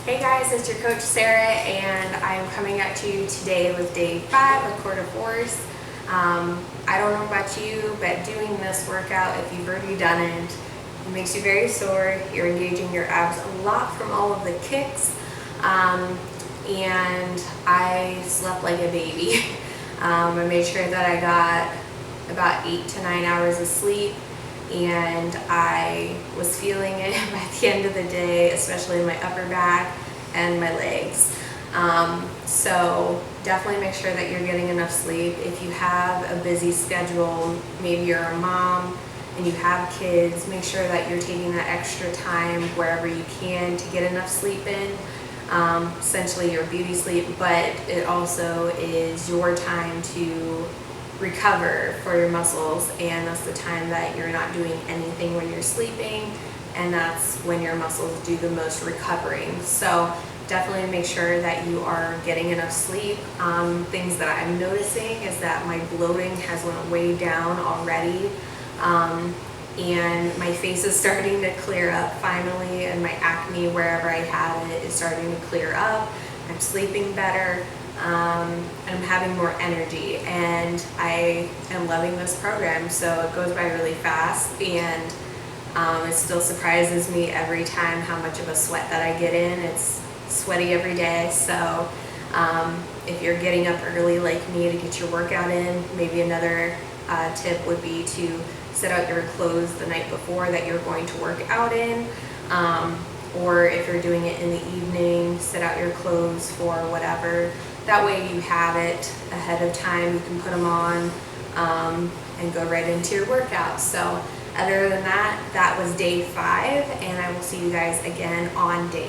Hey guys, it's your coach Sarah, and I'm coming at you today with day 5 of Core de Force. I don't know about you, but doing this workout, if you've already done it, it makes you very sore. You're engaging your abs a lot from all of the kicks, and I slept like a baby. I made sure that I got about 8 to 9 hours of sleep, and I was feeling it by the end of the day, especially in my upper back and my legs. So definitely make sure that you're getting enough sleep. If you have a busy schedule, maybe you're a mom and you have kids, make sure that you're taking that extra time wherever you can to get enough sleep in. Essentially your beauty sleep, but it also is your time to recover for your muscles, and that's the time that you're not doing anything when you're sleeping, and that's when your muscles do the most recovering. So definitely make sure that you are getting enough sleep. Things that I'm noticing is that my bloating has went way down already, and my face is starting to clear up finally, and my acne wherever I have it is starting to clear up. I'm sleeping better. I'm having more energy, and I am loving this program. So it goes by really fast, and it still surprises me every time how much of a sweat that I get in. It's sweaty every day. So if you're getting up early like me to get your workout in, maybe another tip would be to set out your clothes the night before that you're going to work out in. Or if you're doing it in the evening, set out your clothes for whatever. That way you have it ahead of time. You can put them on and go right into your workout. So other than that, that was day 5, and I will see you guys again on day